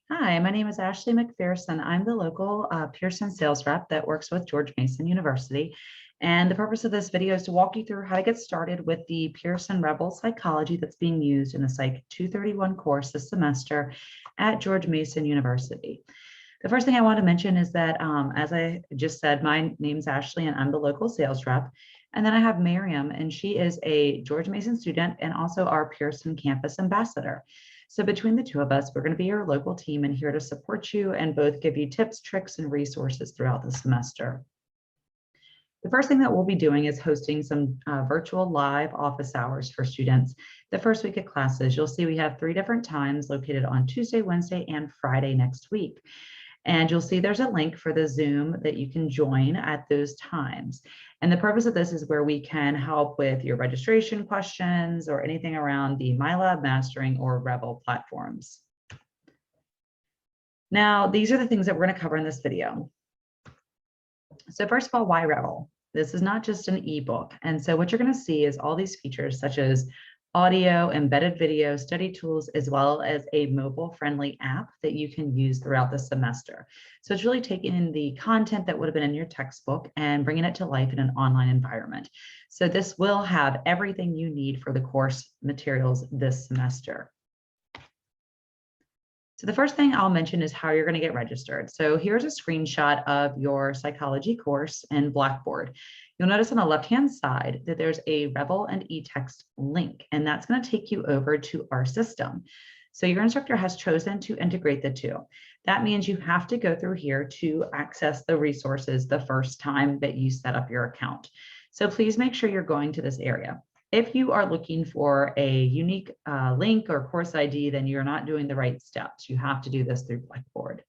Hi, my name is Ashley McPherson. I'm the local Pearson sales rep that works with George Mason University. And the purpose of this video is to walk you through how to get started with the Pearson Revel psychology that's being used in the Psych 231 course this semester at George Mason University. The first thing I want to mention is that, as I just said, my name's Ashley and I'm the local sales rep. And then I have Miriam, and she is a George Mason student and also our Pearson campus ambassador. So between the two of us, we're going to be your local team and here to support you and both give you tips, tricks, and resources throughout the semester. The first thing that we'll be doing is hosting some virtual live office hours for students. The first week of classes, you'll see we have 3 different times located on Tuesday, Wednesday, and Friday next week. And you'll see there's a link for the Zoom that you can join at those times. And the purpose of this is where we can help with your registration questions or anything around the MyLab Mastering or Revel platforms. Now, these are the things that we're going to cover in this video. So first of all, why Revel? This is not just an ebook. And so what you're going to see is all these features such as audio, embedded video, study tools, as well as a mobile-friendly app that you can use throughout the semester. So it's really taking in the content that would have been in your textbook and bringing it to life in an online environment. So this will have everything you need for the course materials this semester. So the first thing I'll mention is how you're going to get registered. So here's a screenshot of your psychology course in Blackboard. You'll notice on the left-hand side that there's a Revel and eText link, and that's going to take you over to our system. So your instructor has chosen to integrate the two. That means you have to go through here to access the resources the first time that you set up your account. So please make sure you're going to this area. If you are looking for a unique link or course ID, then you're not doing the right steps. You have to do this through Blackboard.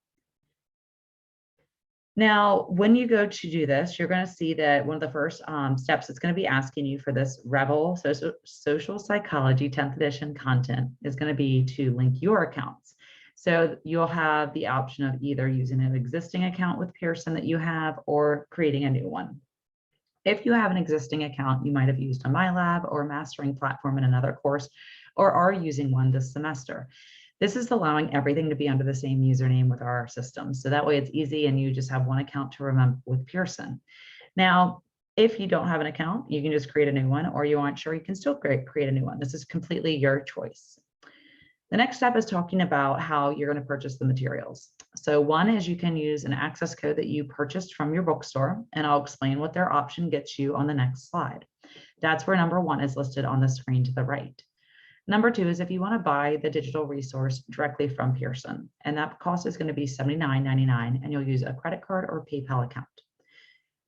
Now, when you go to do this, you're going to see that one of the first steps it's going to be asking you for this Revel Social Psychology 10th edition content is going to be to link your accounts. So you'll have the option of either using an existing account with Pearson that you have or creating a new one. If you have an existing account, you might have used a MyLab or a mastering platform in another course, or are using one this semester. This is allowing everything to be under the same username with our system. So that way it's easy and you just have one account to remember with Pearson. Now, if you don't have an account, you can just create a new one, or you aren't sure, you can still create a new one. This is completely your choice. The next step is talking about how you're going to purchase the materials. So one is you can use an access code that you purchased from your bookstore, and I'll explain what their option gets you on the next slide. That's where number 1 is listed on the screen to the right. Number 2 is if you want to buy the digital resource directly from Pearson, and that cost is going to be $79.99, and you'll use a credit card or PayPal account.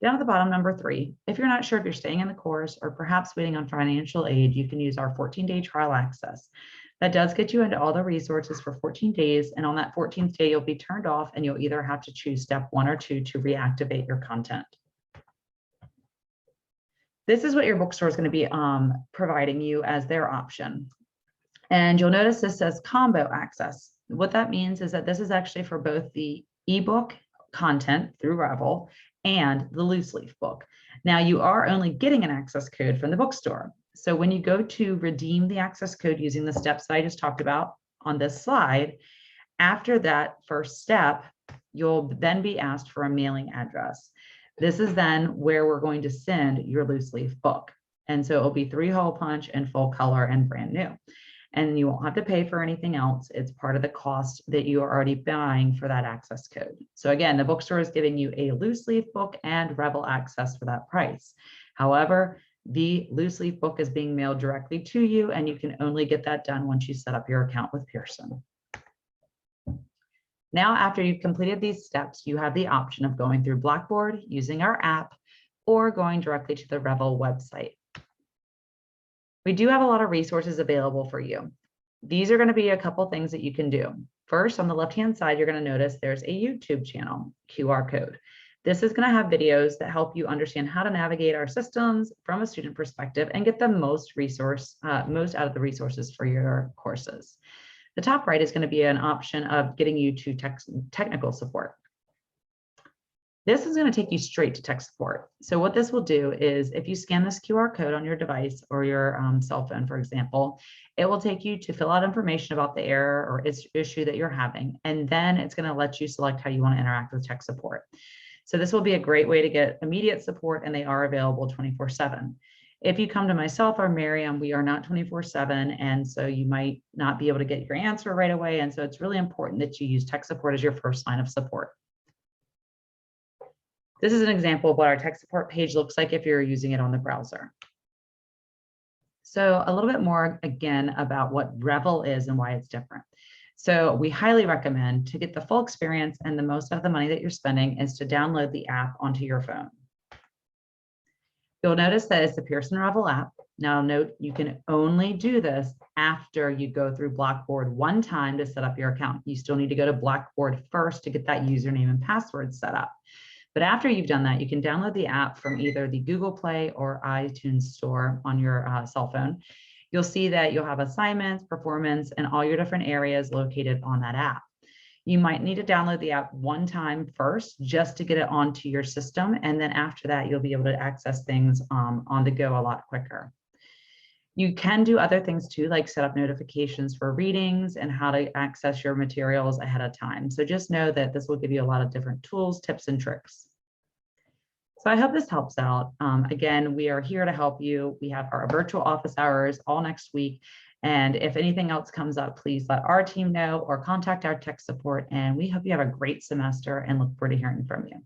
Down at the bottom, number 3, if you're not sure if you're staying in the course or perhaps waiting on financial aid, you can use our 14-day trial access. That does get you into all the resources for 14 days, and on that 14th day, you'll be turned off and you'll either have to choose step 1 or 2 to reactivate your content. This is what your bookstore is going to be providing you as their option. And you'll notice this says combo access. What that means is that this is actually for both the ebook content through Revel and the loose leaf book. Now you are only getting an access code from the bookstore. So when you go to redeem the access code using the steps that I just talked about on this slide, after that first step, you'll then be asked for a mailing address. This is then where we're going to send your loose leaf book. And so it'll be 3-hole punch and full color and brand new. And you won't have to pay for anything else. It's part of the cost that you are already buying for that access code. So again, the bookstore is giving you a loose leaf book and Revel access for that price. However, the loose leaf book is being mailed directly to you, and you can only get that done once you set up your account with Pearson. Now, after you've completed these steps, you have the option of going through Blackboard, using our app, or going directly to the Revel website. We do have a lot of resources available for you. These are going to be a couple things that you can do. First, on the left-hand side, you're going to notice there's a YouTube channel, QR code. This is going to have videos that help you understand how to navigate our systems from a student perspective and get the most out of the resources for your courses. The top right is going to be an option of getting you to technical support. This is going to take you straight to tech support. So what this will do is if you scan this QR code on your device or your cell phone, for example, it will take you to fill out information about the error or issue that you're having. And then it's going to let you select how you want to interact with tech support. So this will be a great way to get immediate support, and they are available 24/7. If you come to myself or Miriam, we are not 24/7. And so you might not be able to get your answer right away. And so it's really important that you use tech support as your first line of support. This is an example of what our tech support page looks like if you're using it on the browser. So a little bit more again about what Revel is and why it's different. So we highly recommend, to get the full experience and the most of the money that you're spending, is to download the app onto your phone. You'll notice that it's the Pearson Revel app. Now note, you can only do this after you go through Blackboard one time to set up your account. You still need to go to Blackboard first to get that username and password set up. But after you've done that, you can download the app from either the Google Play or iTunes Store on your cell phone. You'll see that you'll have assignments, performance, and all your different areas located on that app. You might need to download the app one time first just to get it onto your system. And then after that, you'll be able to access things on the go a lot quicker. You can do other things too, like set up notifications for readings and how to access your materials ahead of time. So just know that this will give you a lot of different tools, tips, and tricks. So I hope this helps out. Again, we are here to help you. We have our virtual office hours all next week. And if anything else comes up, please let our team know or contact our tech support. And we hope you have a great semester and look forward to hearing from you.